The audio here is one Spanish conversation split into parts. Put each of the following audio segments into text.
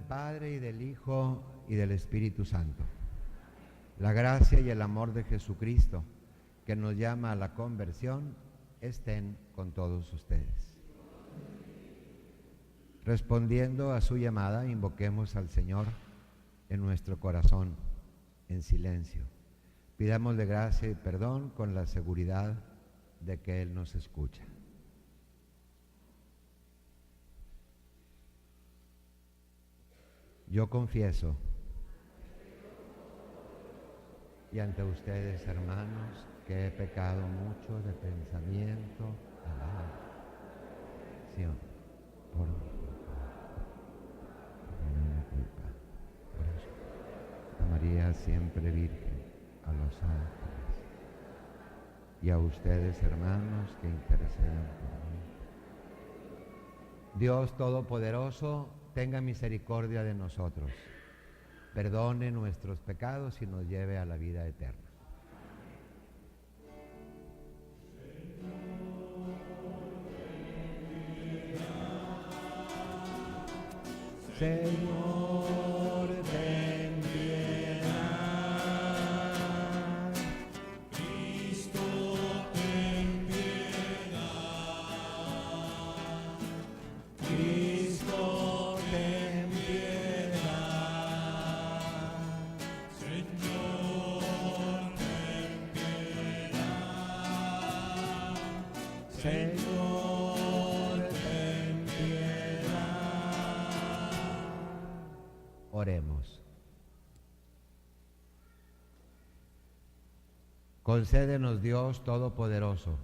Padre, y del Hijo, y del Espíritu Santo. La gracia y el amor de Jesucristo, que nos llama a la conversión, estén con todos ustedes. Respondiendo a su llamada, invoquemos al Señor en nuestro corazón, en silencio. Pidámosle gracia y perdón con la seguridad de que Él nos escucha. Yo confieso, y ante ustedes, hermanos, que he pecado mucho de pensamiento, palabra, acción, por mi culpa. Por eso, a María siempre Virgen, a los ángeles, y a ustedes, hermanos, que interceden por mí. Dios Todopoderoso, tenga misericordia de nosotros, perdone nuestros pecados y nos lleve a la vida eterna. Señor, ten piedad. Cristo, ten piedad. Cristo, ten piedad. Señor, ten piedad. Señor, ten piedad. Oremos. Concédenos, Dios Todopoderoso,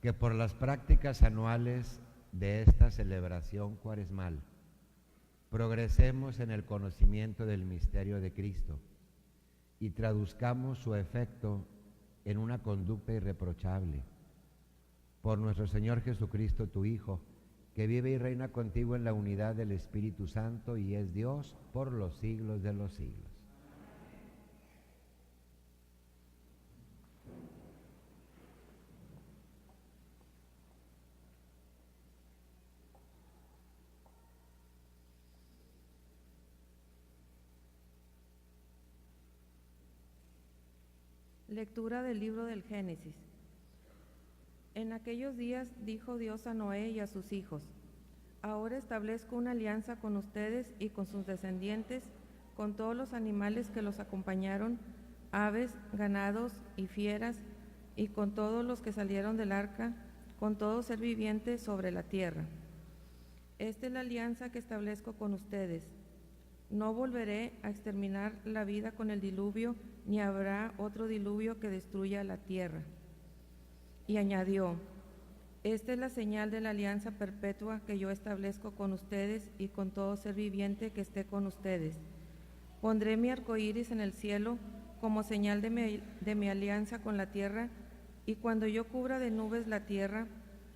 que por las prácticas anuales de esta celebración cuaresmal progresemos en el conocimiento del misterio de Cristo y traduzcamos su efecto en una conducta irreprochable. Por nuestro Señor Jesucristo, tu Hijo, que vive y reina contigo en la unidad del Espíritu Santo y es Dios por los siglos de los siglos. Lectura del libro del Génesis. En aquellos días dijo Dios a Noé y a sus hijos: ahora establezco una alianza con ustedes y con sus descendientes, con todos los animales que los acompañaron, aves, ganados y fieras, y con todos los que salieron del arca, con todo ser viviente sobre la tierra. Esta es la alianza que establezco con ustedes. No volveré a exterminar la vida con el diluvio, ni habrá otro diluvio que destruya la tierra. Y añadió: esta es la señal de la alianza perpetua que yo establezco con ustedes y con todo ser viviente que esté con ustedes. Pondré mi arco iris en el cielo como señal de mi alianza con la tierra, y cuando yo cubra de nubes la tierra,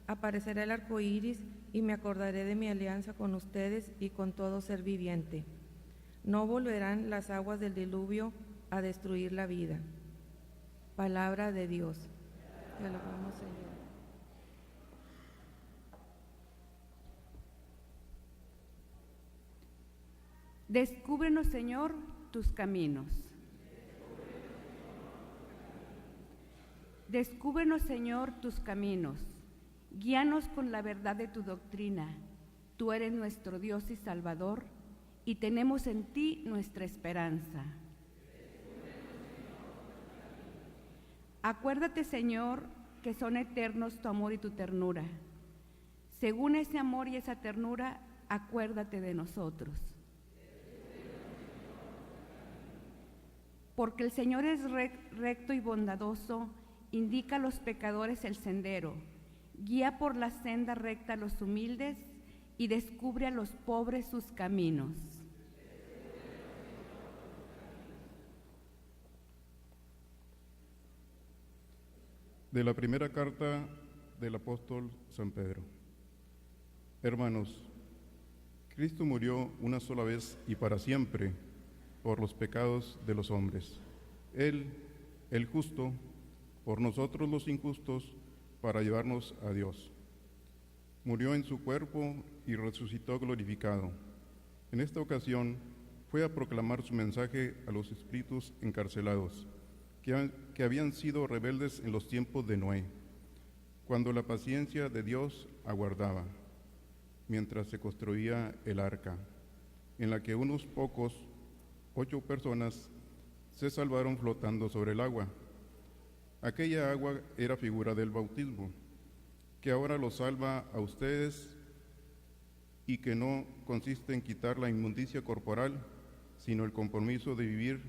aparecerá el arco iris, y me acordaré de mi alianza con ustedes y con todo ser viviente. No volverán las aguas del diluvio a destruir la vida. Palabra de Dios. Te alabamos, Señor. Descúbrenos, Señor, tus caminos. Descúbrenos, Señor, tus caminos. Guíanos con la verdad de tu doctrina. Tú eres nuestro Dios y Salvador, y tenemos en ti nuestra esperanza. Acuérdate, Señor, que son eternos tu amor y tu ternura. Según ese amor y esa ternura, acuérdate de nosotros. Porque el Señor es recto y bondadoso, indica a los pecadores el sendero, guía por la senda recta a los humildes y descubre a los pobres sus caminos. De la primera carta del apóstol San Pedro. Hermanos, Cristo murió una sola vez y para siempre por los pecados de los hombres. Él, el justo, por nosotros los injustos, para llevarnos a Dios. Murió en su cuerpo y resucitó glorificado. En esta ocasión fue a proclamar su mensaje a los espíritus encarcelados, que habían sido rebeldes en los tiempos de Noé, cuando la paciencia de Dios aguardaba, mientras se construía el arca, en la que unos pocos, 8 personas, se salvaron flotando sobre el agua. Aquella agua era figura del bautismo, que ahora los salva a ustedes y que no consiste en quitar la inmundicia corporal, sino el compromiso de vivir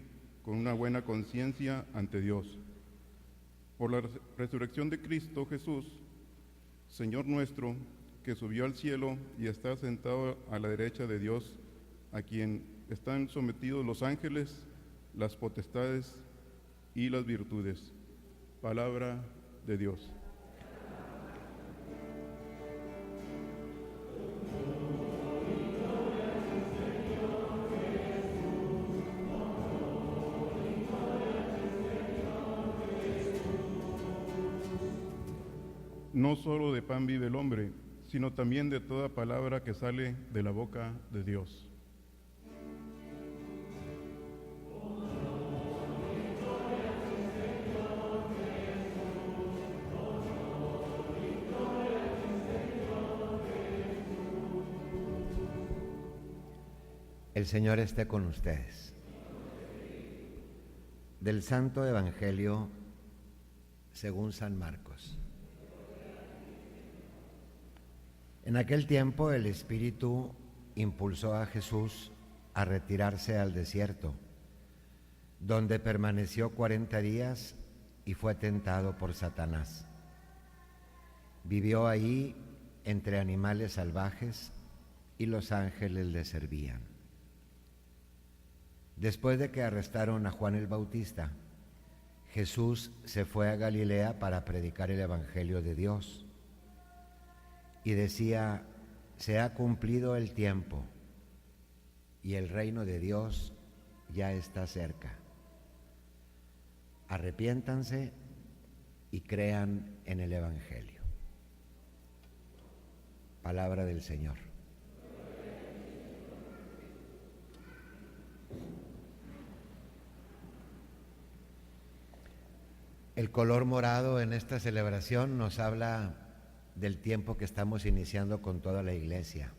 con una buena conciencia ante Dios. Por la resurrección de Cristo Jesús, Señor nuestro, que subió al cielo y está sentado a la derecha de Dios, a quien están sometidos los ángeles, las potestades y las virtudes. Palabra de Dios. No solo de pan vive el hombre, sino también de toda palabra que sale de la boca de Dios. El Señor esté con ustedes. Del Santo Evangelio según San Marcos. En aquel tiempo el Espíritu impulsó a Jesús a retirarse al desierto, donde permaneció 40 días y fue tentado por Satanás. Vivió ahí entre animales salvajes y los ángeles le servían. Después de que arrestaron a Juan el Bautista, Jesús se fue a Galilea para predicar el Evangelio de Dios y decía: se ha cumplido el tiempo y el reino de Dios ya está cerca. Arrepiéntanse y crean en el Evangelio. Palabra del Señor. El color morado en esta celebración nos habla del tiempo que estamos iniciando con toda la iglesia,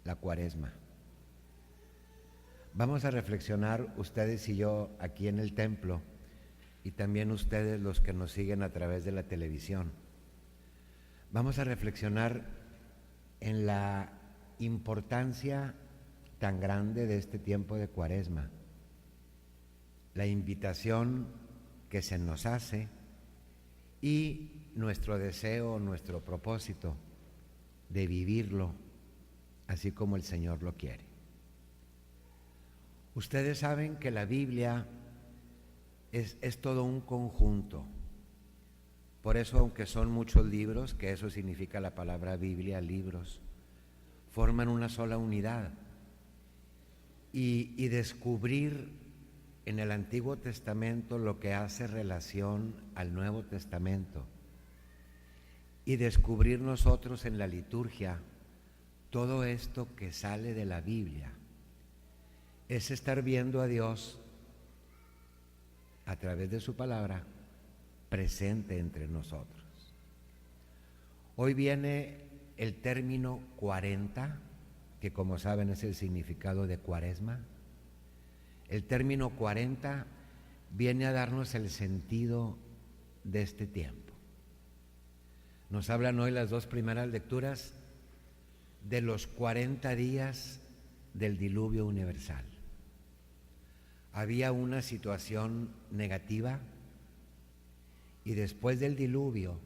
la Cuaresma. Vamos a reflexionar ustedes y yo aquí en el templo y también ustedes los que nos siguen a través de la televisión. Vamos a reflexionar en la importancia tan grande de este tiempo de Cuaresma, la invitación que se nos hace y nuestro deseo, nuestro propósito de vivirlo así como el Señor lo quiere. Ustedes saben que la Biblia es todo un conjunto. Por eso, aunque son muchos libros, que eso significa la palabra Biblia, libros, forman una sola unidad. Y descubrir en el Antiguo Testamento lo que hace relación al Nuevo Testamento y descubrir nosotros en la liturgia todo esto que sale de la Biblia es estar viendo a Dios a través de su palabra presente entre nosotros. Hoy viene el término 40, que como saben es el significado de Cuaresma. El término 40 viene a darnos el sentido de este tiempo. Nos hablan hoy las dos primeras lecturas de los 40 días del diluvio universal. Había una situación negativa y después del diluvio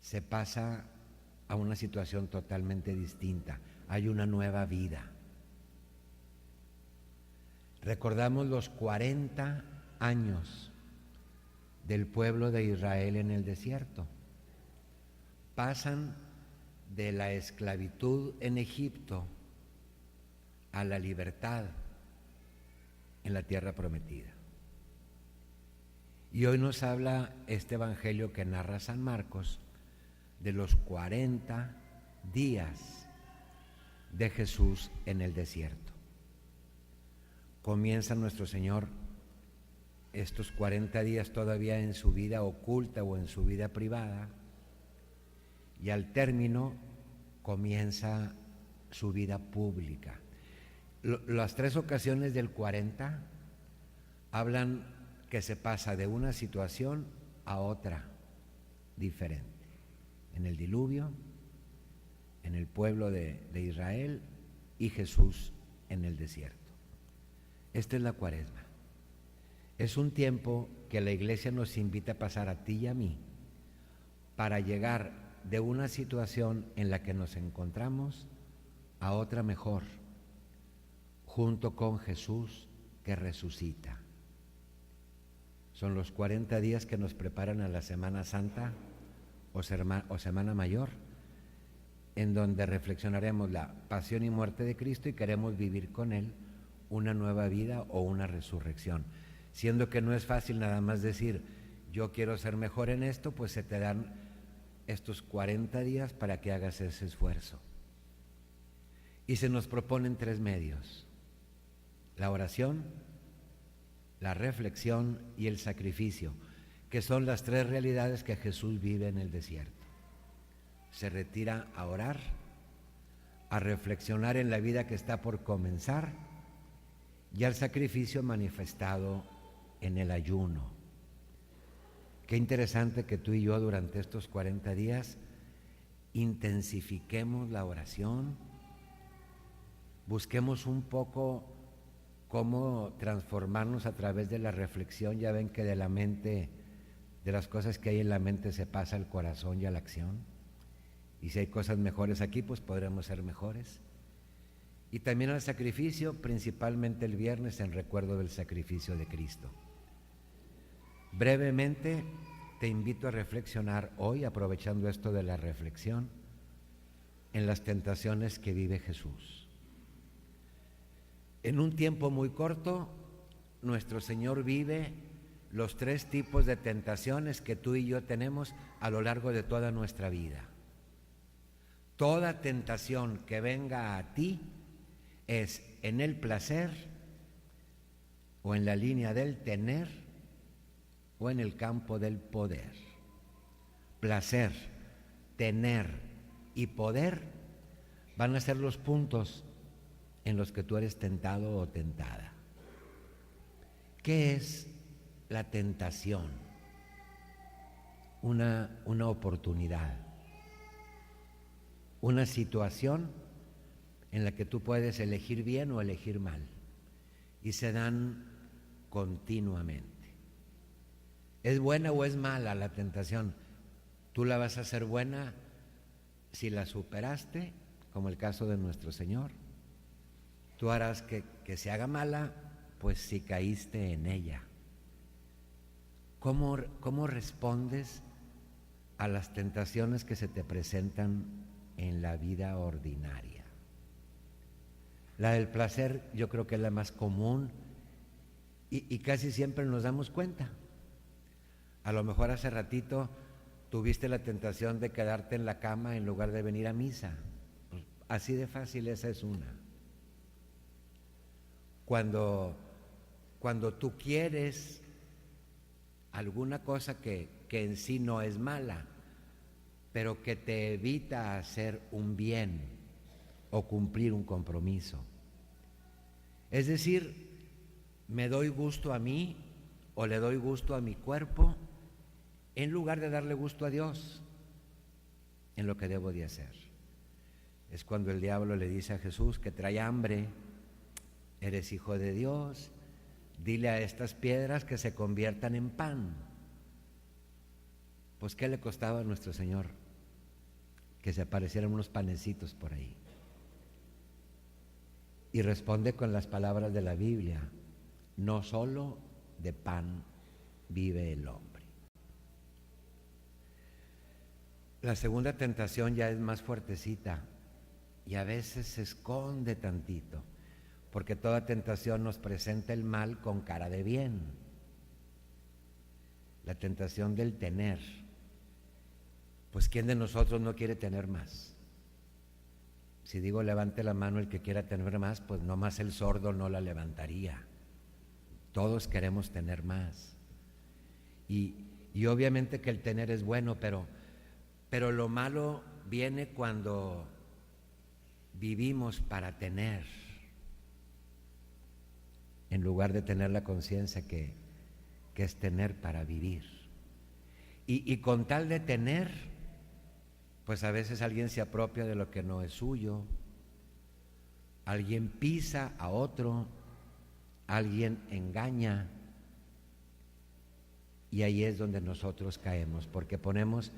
se pasa a una situación totalmente distinta. Hay una nueva vida. Recordamos los 40 años del pueblo de Israel en el desierto. Pasan de la esclavitud en Egipto a la libertad en la tierra prometida. Y hoy nos habla este evangelio que narra San Marcos de los 40 días de Jesús en el desierto. Comienza nuestro Señor estos 40 días todavía en su vida oculta o en su vida privada, y al término comienza su vida pública. Las 3 ocasiones del 40 hablan que se pasa de una situación a otra diferente. En el diluvio, en el pueblo de Israel y Jesús en el desierto. Esta es la Cuaresma. Es un tiempo que la Iglesia nos invita a pasar a ti y a mí para llegar de una situación en la que nos encontramos a otra mejor, junto con Jesús que resucita. Son los 40 días que nos preparan a la Semana Santa o Semana Mayor, en donde reflexionaremos la pasión y muerte de Cristo y queremos vivir con Él una nueva vida o una resurrección. Siendo que no es fácil nada más decir, yo quiero ser mejor en esto, pues se te dan estos 40 días para que hagas ese esfuerzo. Y se nos proponen 3 medios: la oración, la reflexión y el sacrificio, que son las 3 realidades que Jesús vive en el desierto. Se retira a orar, a reflexionar en la vida que está por comenzar y al sacrificio manifestado en el ayuno. Qué interesante que tú y yo durante estos 40 días intensifiquemos la oración, busquemos un poco cómo transformarnos a través de la reflexión. Ya ven que de la mente, de las cosas que hay en la mente se pasa al corazón y a la acción. Y si hay cosas mejores aquí, pues podremos ser mejores. Y también al sacrificio, principalmente el viernes en recuerdo del sacrificio de Cristo. Brevemente te invito a reflexionar hoy, aprovechando esto de la reflexión, en las tentaciones que vive Jesús. En un tiempo muy corto, nuestro Señor vive los 3 tipos de tentaciones que tú y yo tenemos a lo largo de toda nuestra vida. Toda tentación que venga a ti es en el placer o en la línea del tener o en el campo del poder. Placer, tener y poder van a ser los puntos en los que tú eres tentado o tentada. ¿Qué es la tentación? Una oportunidad, una situación en la que tú puedes elegir bien o elegir mal, y se dan continuamente. ¿Es buena o es mala la tentación? Tú la vas a hacer buena si la superaste, como el caso de nuestro Señor. Tú harás que se haga mala, pues si caíste en ella. ¿Cómo respondes a las tentaciones que se te presentan en la vida ordinaria? La del placer yo creo que es la más común y casi siempre nos damos cuenta. A lo mejor hace ratito tuviste la tentación de quedarte en la cama en lugar de venir a misa. Pues así de fácil, esa es una. Cuando tú quieres alguna cosa que en sí no es mala, pero que te evita hacer un bien o cumplir un compromiso. Es decir, me doy gusto a mí o le doy gusto a mi cuerpo en lugar de darle gusto a Dios en lo que debo de hacer. Es cuando el diablo le dice a Jesús que trae hambre: eres hijo de Dios, dile a estas piedras que se conviertan en pan. Pues ¿qué le costaba a nuestro Señor? Que se aparecieran unos panecitos por ahí. Y responde con las palabras de la Biblia: no solo de pan vive el hombre. La segunda tentación ya es más fuertecita y a veces se esconde tantito, porque toda tentación nos presenta el mal con cara de bien. La tentación del tener. Pues ¿quién de nosotros no quiere tener más? Si digo levante la mano el que quiera tener más, pues nomás el sordo no la levantaría. Todos queremos tener más. Y obviamente que el tener es bueno, pero lo malo viene cuando vivimos para tener, en lugar de tener la conciencia que es tener para vivir. Y con tal de tener, pues a veces alguien se apropia de lo que no es suyo, alguien pisa a otro, alguien engaña, y ahí es donde nosotros caemos, porque ponemos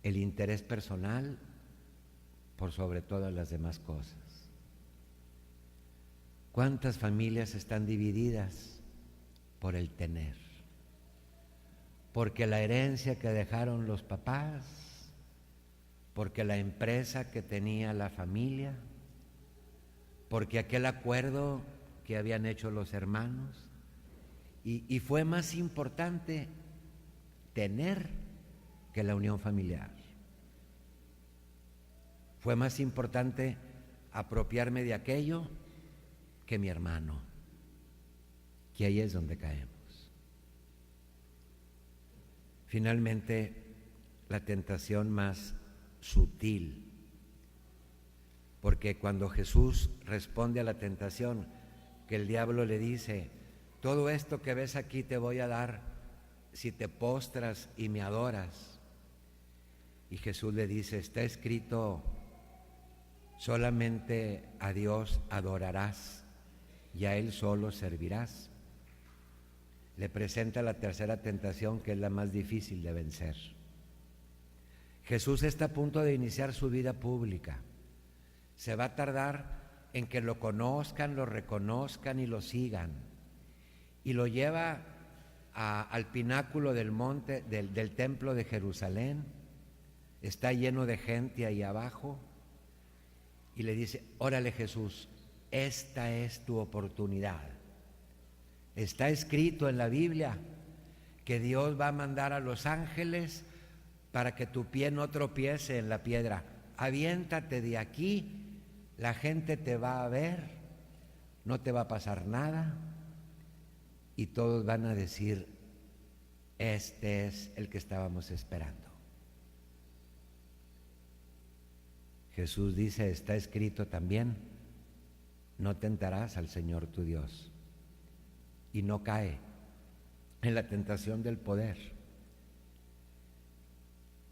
el interés personal por sobre todas las demás cosas. ¿Cuántas familias están divididas por el tener? Porque la herencia que dejaron los papás, porque la empresa que tenía la familia, porque aquel acuerdo que habían hecho los hermanos, y fue más importante tener que la unión familiar. Fue más importante apropiarme de aquello que mi hermano, que ahí es donde caemos. Finalmente, la tentación más sutil, porque cuando Jesús responde a la tentación, que el diablo le dice: todo esto que ves aquí te voy a dar si te postras y me adoras. Y Jesús le dice: está escrito, solamente a Dios adorarás y a Él solo servirás. Le presenta la tercera tentación, que es la más difícil de vencer. Jesús está a punto de iniciar su vida pública. Se va a tardar en que lo conozcan, lo reconozcan y lo sigan. Y lo lleva al pináculo del monte, del templo de Jerusalén. Está lleno de gente ahí abajo. Y le dice: órale Jesús, esta es tu oportunidad. Está escrito en la Biblia que Dios va a mandar a los ángeles para que tu pie no tropiece en la piedra. Aviéntate de aquí, la gente te va a ver, no te va a pasar nada, y todos van a decir: este es el que estábamos esperando. Jesús dice: está escrito también, no tentarás al Señor tu Dios. Y no cae en la tentación del poder.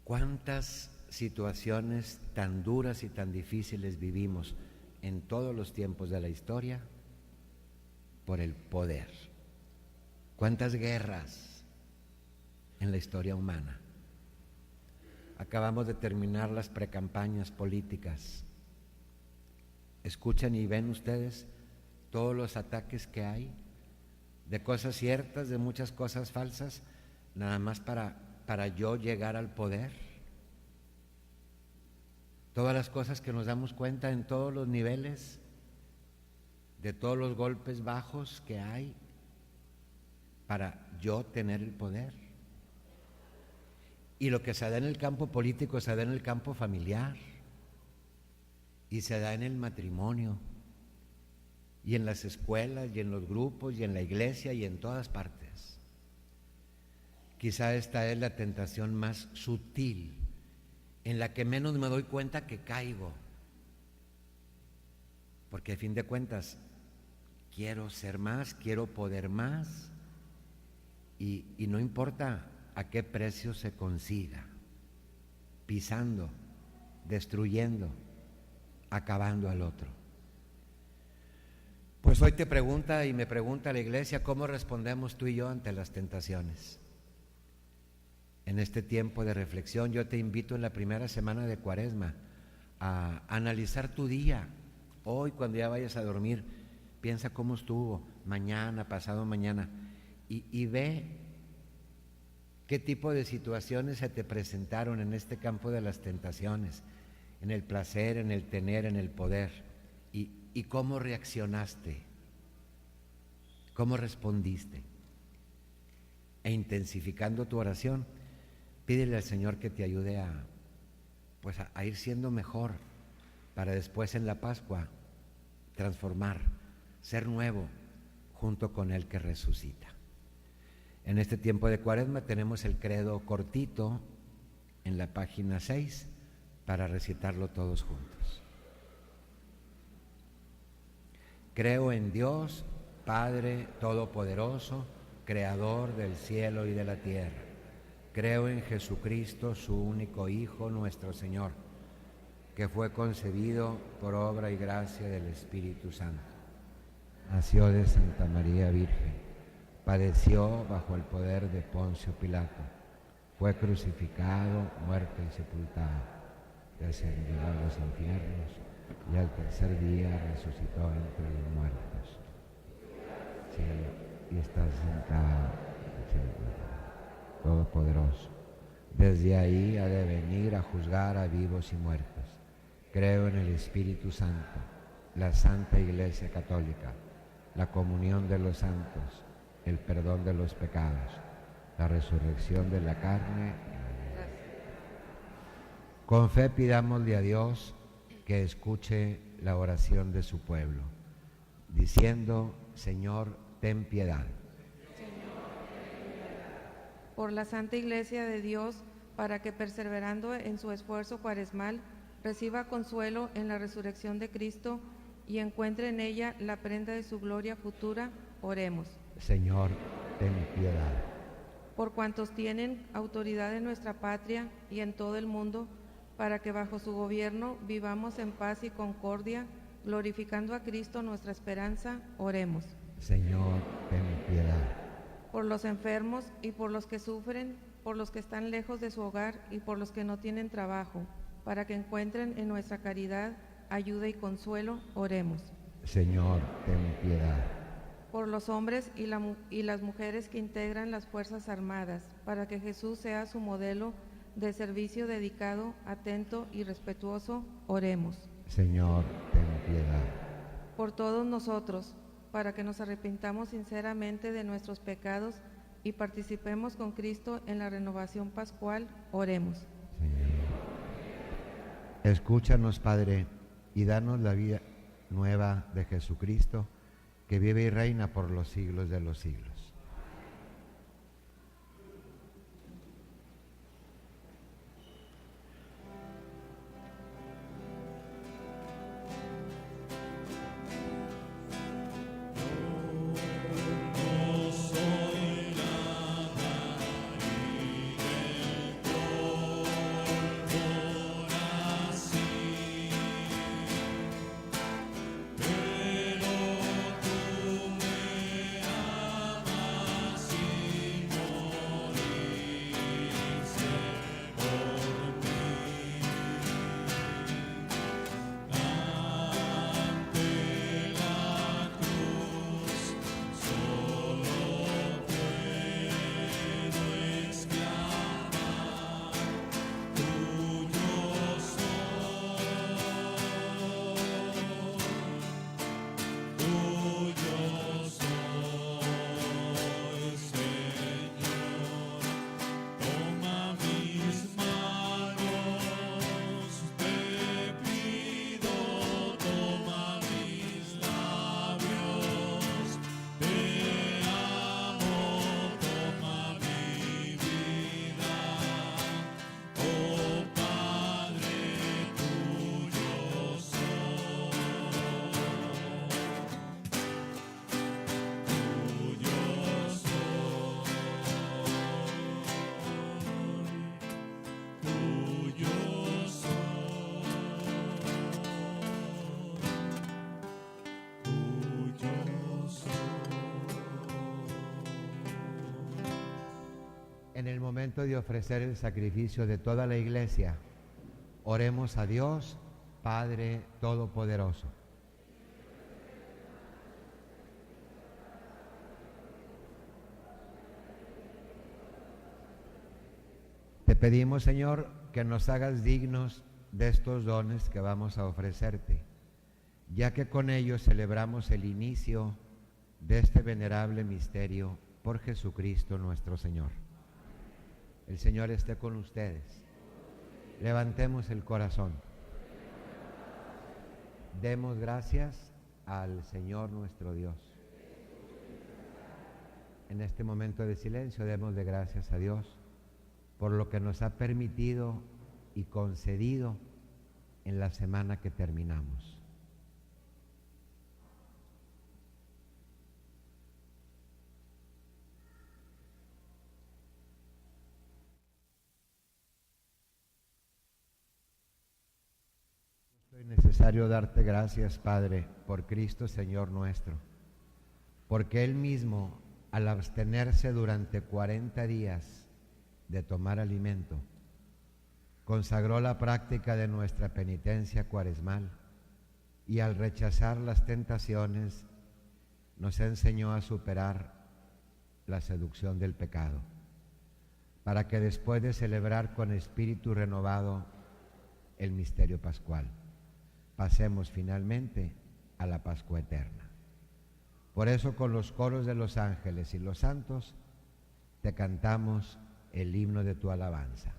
¿Cuántas situaciones tan duras y tan difíciles vivimos en todos los tiempos de la historia por el poder? ¿Cuántas guerras en la historia humana? Acabamos de terminar las precampañas políticas. Escuchan y ven ustedes todos los ataques que hay, de cosas ciertas, de muchas cosas falsas, nada más para yo llegar al poder. Todas las cosas que nos damos cuenta en todos los niveles, de todos los golpes bajos que hay, para yo tener el poder. Y lo que se da en el campo político se da en el campo familiar, y se da en el matrimonio, y en las escuelas, y en los grupos, y en la iglesia, y en todas partes. Quizá esta es la tentación más sutil, en la que menos me doy cuenta que caigo, porque a fin de cuentas quiero ser más, quiero poder más, y no importa a qué precio se consiga, pisando, destruyendo, acabando al otro. Pues hoy te pregunta y me pregunta la iglesia: ¿cómo respondemos tú y yo ante las tentaciones? En este tiempo de reflexión yo te invito en la primera semana de Cuaresma a analizar tu día. Hoy, cuando ya vayas a dormir, piensa cómo estuvo, mañana, pasado mañana, y ve qué tipo de situaciones se te presentaron en este campo de las tentaciones, en el placer, en el tener, en el poder, y cómo reaccionaste, cómo respondiste. E intensificando tu oración, pídele al Señor que te ayude a ir siendo mejor para después en la Pascua transformar, ser nuevo junto con el que resucita. En este tiempo de Cuaresma tenemos el credo cortito en la página 6 para recitarlo todos juntos. Creo en Dios, Padre Todopoderoso, Creador del cielo y de la tierra. Creo en Jesucristo, su único Hijo, nuestro Señor, que fue concebido por obra y gracia del Espíritu Santo. Nació de Santa María Virgen, padeció bajo el poder de Poncio Pilato, fue crucificado, muerto y sepultado, descendió a los infiernos y al tercer día resucitó entre los muertos. Sí, y está sentado en el cielo Todopoderoso. Desde ahí ha de venir a juzgar a vivos y muertos. Creo en el Espíritu Santo, la Santa Iglesia Católica, la comunión de los santos, el perdón de los pecados, la resurrección de la carne. Con fe pidámosle a Dios que escuche la oración de su pueblo, diciendo: Señor, ten piedad. Por la Santa Iglesia de Dios, para que perseverando en su esfuerzo cuaresmal, reciba consuelo en la resurrección de Cristo y encuentre en ella la prenda de su gloria futura, oremos. Señor, ten piedad. Por cuantos tienen autoridad en nuestra patria y en todo el mundo, para que bajo su gobierno vivamos en paz y concordia, glorificando a Cristo nuestra esperanza, oremos. Señor, ten piedad. Por los enfermos y por los que sufren, por los que están lejos de su hogar y por los que no tienen trabajo, para que encuentren en nuestra caridad ayuda y consuelo, oremos. Señor, ten piedad. Por los hombres y las mujeres que integran las Fuerzas Armadas, para que Jesús sea su modelo de servicio dedicado, atento y respetuoso, oremos. Señor, ten piedad. Por todos nosotros, para que nos arrepintamos sinceramente de nuestros pecados y participemos con Cristo en la renovación pascual, oremos. Señor. Escúchanos, Padre, y danos la vida nueva de Jesucristo, que vive y reina por los siglos de los siglos. En el momento de ofrecer el sacrificio de toda la Iglesia, oremos a Dios, Padre Todopoderoso. Te pedimos, Señor, que nos hagas dignos de estos dones que vamos a ofrecerte, ya que con ellos celebramos el inicio de este venerable misterio por Jesucristo nuestro Señor. El Señor esté con ustedes. Levantemos el corazón. Demos gracias al Señor nuestro Dios. En este momento de silencio demos de gracias a Dios por lo que nos ha permitido y concedido en la semana que terminamos. Es necesario darte gracias, Padre, por Cristo Señor nuestro, porque Él mismo, al abstenerse durante 40 días de tomar alimento, consagró la práctica de nuestra penitencia cuaresmal y al rechazar las tentaciones nos enseñó a superar la seducción del pecado, para que después de celebrar con espíritu renovado el misterio pascual, pasemos finalmente a la Pascua eterna. Por eso, con los coros de los ángeles y los santos, te cantamos el himno de tu alabanza.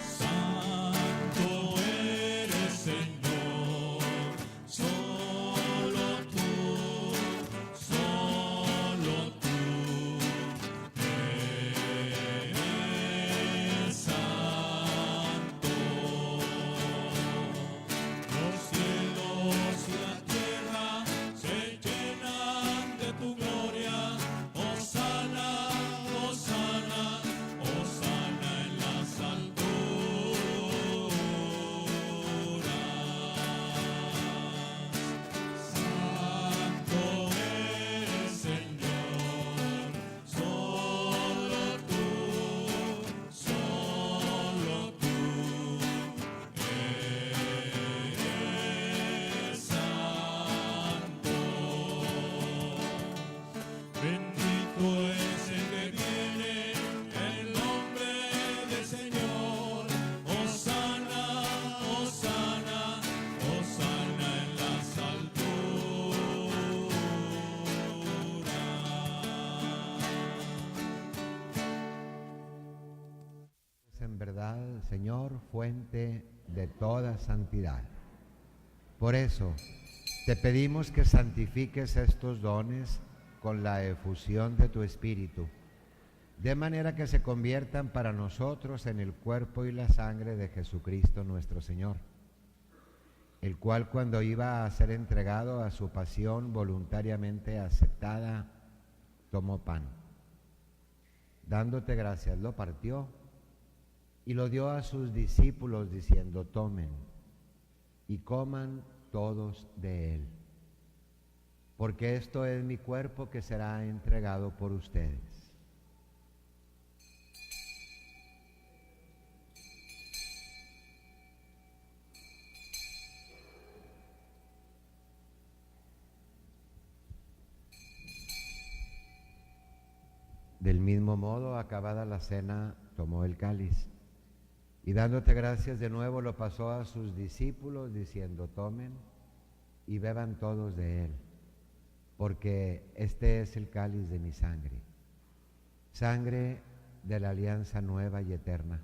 Santo eres, Señor, solo tú eres santo. Los cielos y la tierra se llenan de tu gloria. Hosana, hosana, hosana en las alturas. Santo eres, Señor, solo tú eres santo. Bendito es el que viene en el nombre del Señor. Hosana, hosana, hosana en las alturas. Es en verdad, Señor, fuente de toda santidad. Por eso, te pedimos que santifiques estos dones con la efusión de tu Espíritu, de manera que se conviertan para nosotros en el cuerpo y la sangre de Jesucristo nuestro Señor, el cual, cuando iba a ser entregado a su pasión voluntariamente aceptada, tomó pan. Dándote gracias, lo partió y lo dio a sus discípulos, diciendo: tomen y coman todos de él, porque esto es mi cuerpo que será entregado por ustedes. Del mismo modo, acabada la cena, tomó el cáliz y, dándote gracias de nuevo, lo pasó a sus discípulos, diciendo: tomen y beban todos de él, porque este es el cáliz de mi sangre, sangre de la alianza nueva y eterna,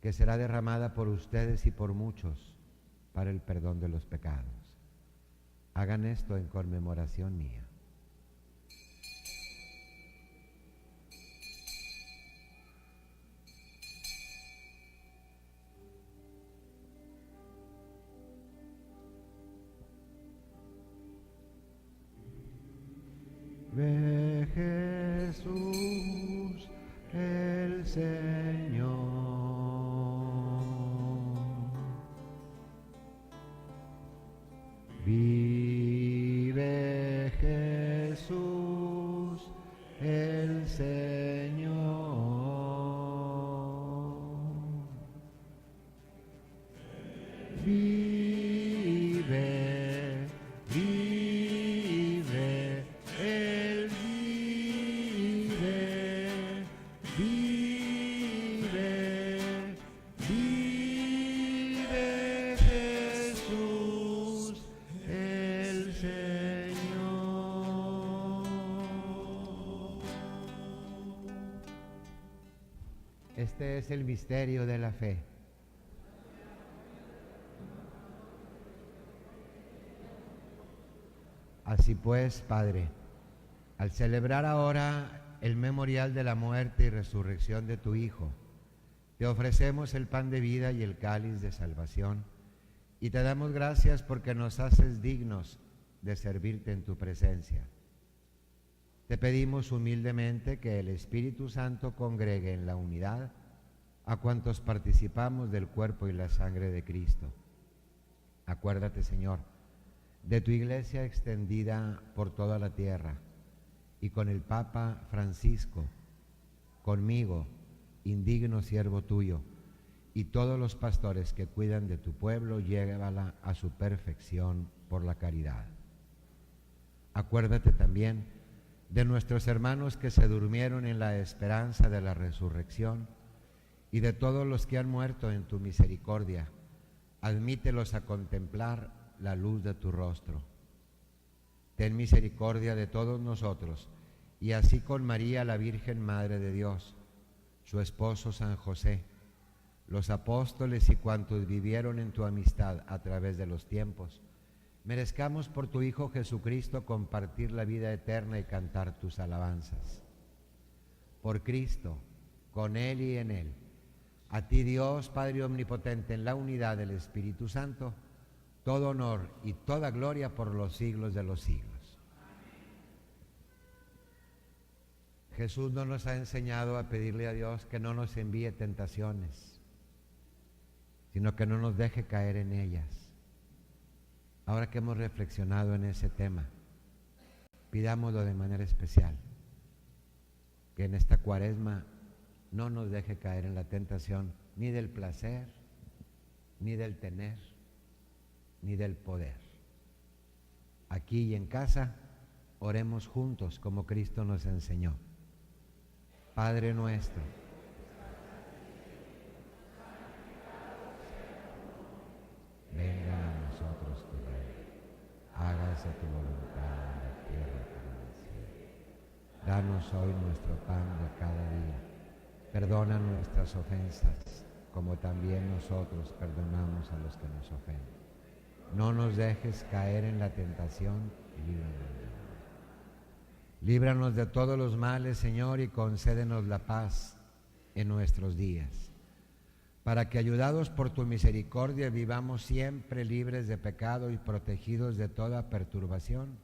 que será derramada por ustedes y por muchos para el perdón de los pecados. Hagan esto en conmemoración mía. Ve Jesús el Señor. Vive Jesús el Señor. Vive, vive, Él vive, vive, vive Jesús, el Este es el misterio de la fe. Así pues, Padre, al celebrar ahora el memorial de la muerte y resurrección de tu Hijo, te ofrecemos el pan de vida y el cáliz de salvación, y te damos gracias porque nos haces dignos de servirte en tu presencia. Te pedimos humildemente que el Espíritu Santo congregue en la unidad a cuantos participamos del cuerpo y la sangre de Cristo. Acuérdate, Señor, de tu Iglesia extendida por toda la tierra, y con el Papa Francisco, conmigo, indigno siervo tuyo, y todos los pastores que cuidan de tu pueblo, llévala a su perfección por la caridad. Acuérdate también de nuestros hermanos que se durmieron en la esperanza de la resurrección, y de todos los que han muerto en tu misericordia. Admítelos a contemplar la luz de tu rostro. Ten misericordia de todos nosotros, y así con María, la Virgen Madre de Dios, su esposo San José, los apóstoles y cuantos vivieron en tu amistad a través de los tiempos, merezcamos por tu Hijo Jesucristo compartir la vida eterna y cantar tus alabanzas. Por Cristo, con Él y en Él, a ti Dios, Padre Omnipotente, en la unidad del Espíritu Santo, todo honor y toda gloria por los siglos de los siglos. Jesús no nos ha enseñado a pedirle a Dios que no nos envíe tentaciones, sino que no nos deje caer en ellas. Ahora que hemos reflexionado en ese tema, pidámoslo de manera especial, que en esta Cuaresma no nos deje caer en la tentación ni del placer, ni del tener, ni del poder. Aquí y en casa, oremos juntos como Cristo nos enseñó. Padre nuestro, venga a nosotros tu reino, hágase tu voluntad en la tierra como en el cielo. Danos hoy nuestro pan de cada día. Perdona nuestras ofensas, como también nosotros perdonamos a los que nos ofenden. No nos dejes caer en la tentación y líbranos del mal. Líbranos de todos los males, Señor, y concédenos la paz en nuestros días, para que, ayudados por tu misericordia, vivamos siempre libres de pecado y protegidos de toda perturbación,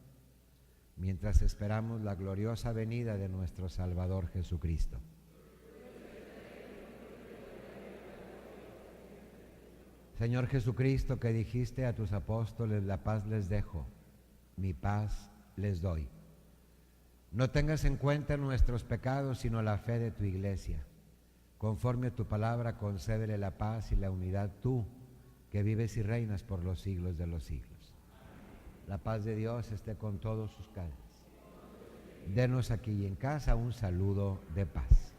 mientras esperamos la gloriosa venida de nuestro Salvador Jesucristo. Señor Jesucristo, que dijiste a tus apóstoles, la paz les dejo, mi paz les doy. No tengas en cuenta nuestros pecados, sino la fe de tu Iglesia. Conforme a tu palabra, concédele la paz y la unidad, tú, que vives y reinas por los siglos de los siglos. La paz de Dios esté con todos sus calles. Denos aquí y en casa un saludo de paz.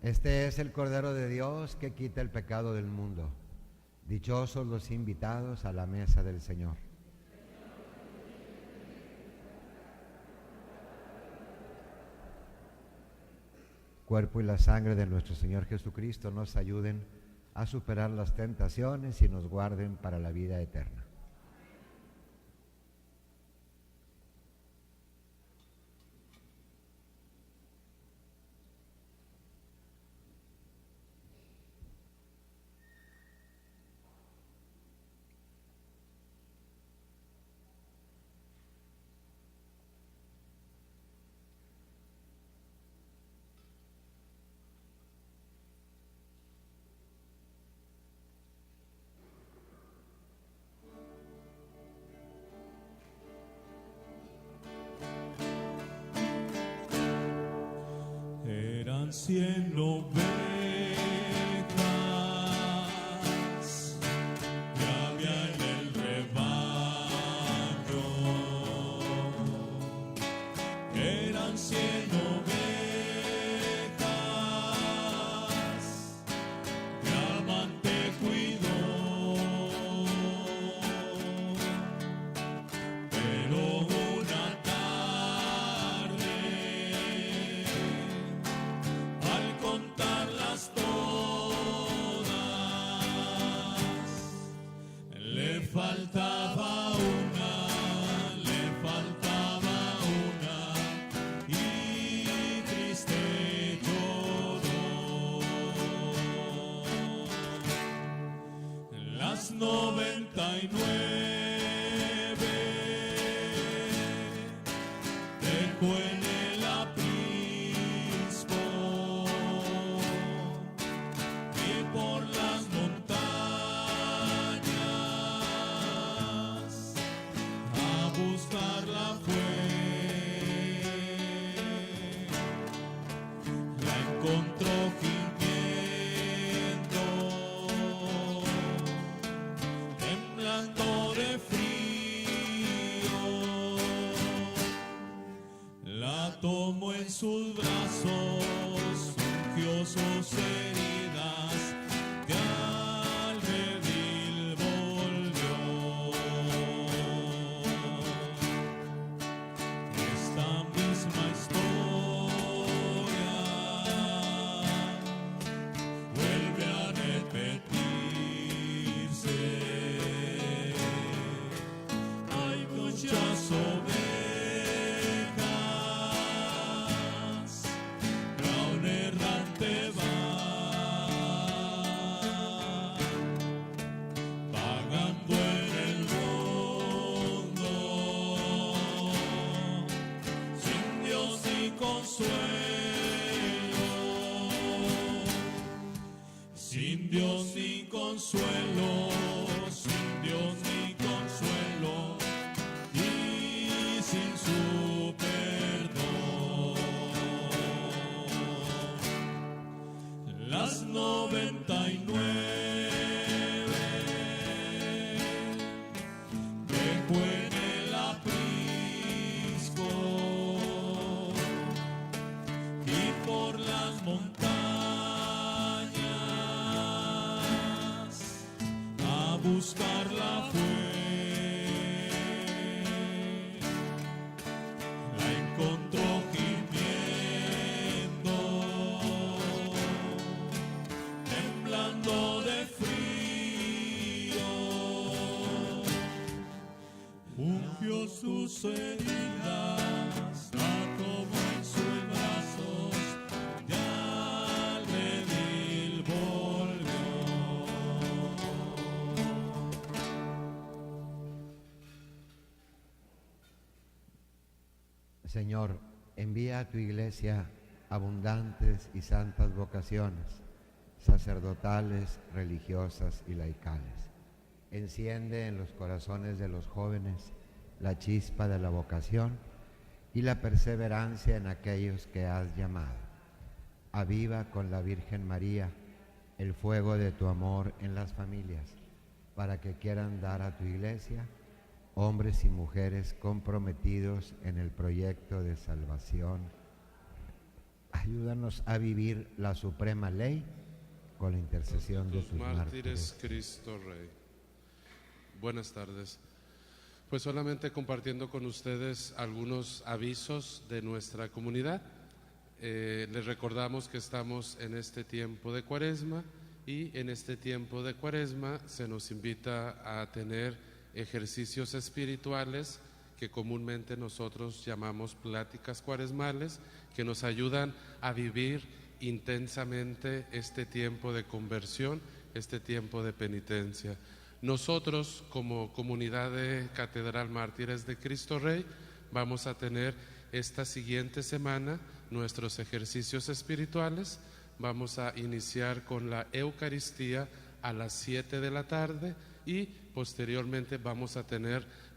Este es el Cordero de Dios que quita el pecado del mundo. Dichosos los invitados a la mesa del Señor. Cuerpo y la sangre de nuestro Señor Jesucristo nos ayuden a superar las tentaciones y nos guarden para la vida eterna. Eran 100 ovejas que había en el rebaño. Eran 100 ovejas que amante cuidó. Pero una tarde, al contarlas todas, le faltaba una y triste lloró. Las 99 dejó en el aprisco y por las montañas a buscarla fue. La encontró gimiendo, temblando de frío. La tomó en sus brazos, ungió sus heridas, de al redil volvió. Esta misma historia vuelve a repetirse. Hay muchas ovejas, pero un errante va, vagando en el mundo, sin Dios ni consuelo, sin Dios ni consuelo, sin Dios ni consuelo, y sin su perdón. Las 99 dejó en el aprisco y por las montañas a buscarla fue. La encontró gimiendo, temblando de frío. Ungió sus heridas, la tomó en sus brazos, y al redil volvió. Señor, envía a tu iglesia abundantes y santas vocaciones, sacerdotales, religiosas y laicales. Enciende en los corazones de los jóvenes la chispa de la vocación y la perseverancia en aquellos que has llamado. Aviva con la Virgen María el fuego de tu amor en las familias, para que quieran dar a tu iglesia hombres y mujeres comprometidos en el proyecto de salvación. Ay. Ayúdanos a vivir la suprema ley con la intercesión de Tus tus mártires, mártires. Cristo Rey. Buenas tardes. Pues solamente compartiendo con ustedes algunos avisos de nuestra comunidad. Les recordamos que estamos en este tiempo de Cuaresma y en este tiempo de Cuaresma se nos invita a tener ejercicios espirituales que comúnmente nosotros llamamos pláticas cuaresmales, que nos ayudan a vivir intensamente este tiempo de conversión, este tiempo de penitencia. Nosotros, como comunidad de Catedral Mártires de Cristo Rey, vamos a tener esta siguiente semana nuestros ejercicios espirituales. Vamos a iniciar con la Eucaristía a las 7 de la tarde y posteriormente vamos a tener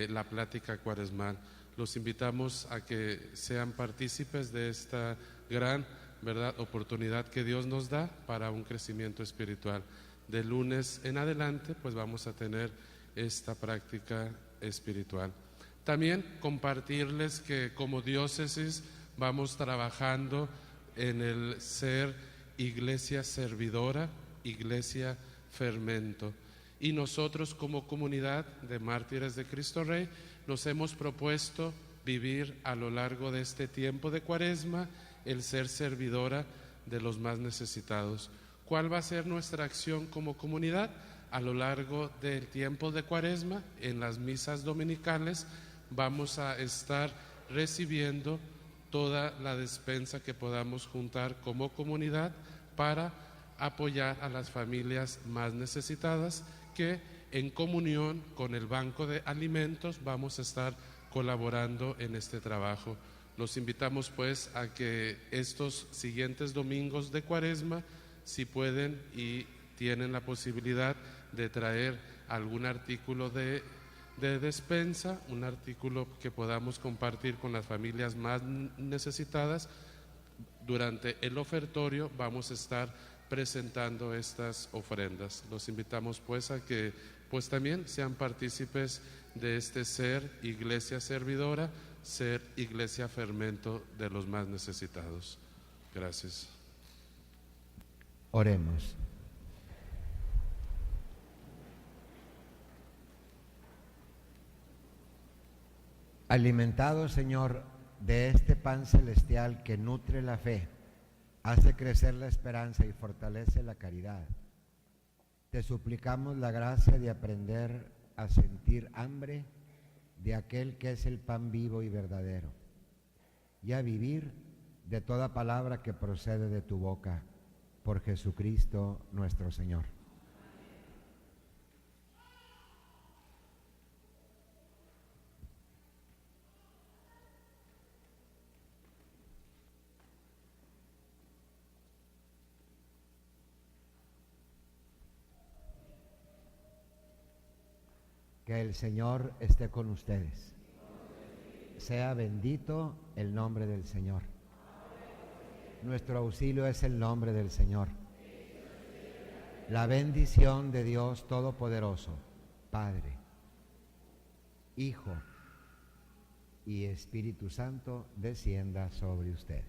la plática cuaresmal. Los invitamos a que sean partícipes de esta gran, ¿verdad?, oportunidad que Dios nos da para un crecimiento espiritual. De lunes en adelante, pues vamos a tener esta práctica espiritual. También compartirles que como diócesis vamos trabajando en el ser iglesia servidora, iglesia fermento. Y nosotros como comunidad de mártires de Cristo Rey nos hemos propuesto vivir a lo largo de este tiempo de Cuaresma el ser servidora de los más necesitados. ¿Cuál va a ser nuestra acción como comunidad? A lo largo del tiempo de Cuaresma, en las misas dominicales, vamos a estar recibiendo toda la despensa que podamos juntar como comunidad para apoyar a las familias más necesitadas, que en comunión con el Banco de Alimentos vamos a estar colaborando en este trabajo. Los invitamos pues a que estos siguientes domingos de Cuaresma, si pueden y tienen la posibilidad de traer algún artículo de despensa, un artículo que podamos compartir con las familias más necesitadas. Durante el ofertorio vamos a estar presentando estas ofrendas. Los invitamos pues a que pues también sean partícipes de este ser iglesia servidora, ser iglesia fermento de los más necesitados. Gracias. Oremos. Alimentados, Señor, de este pan celestial que nutre la fe, hace crecer la esperanza y fortalece la caridad, te suplicamos la gracia de aprender a sentir hambre de aquel que es el pan vivo y verdadero, y a vivir de toda palabra que procede de tu boca, por Jesucristo nuestro Señor. Que el Señor esté con ustedes. Sea bendito el nombre del Señor. Nuestro auxilio es el nombre del Señor. La bendición de Dios Todopoderoso, Padre, Hijo y Espíritu Santo, descienda sobre ustedes.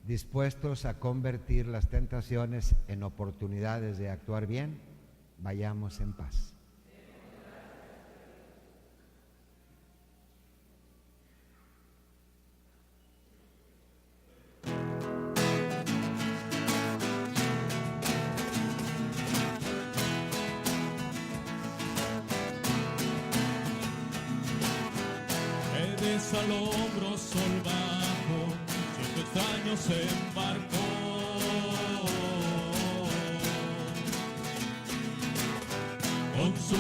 Dispuestos a convertir las tentaciones en oportunidades de actuar bien, vayamos en paz. Al hombro sol bajo, siento extraño se embarcó. Con su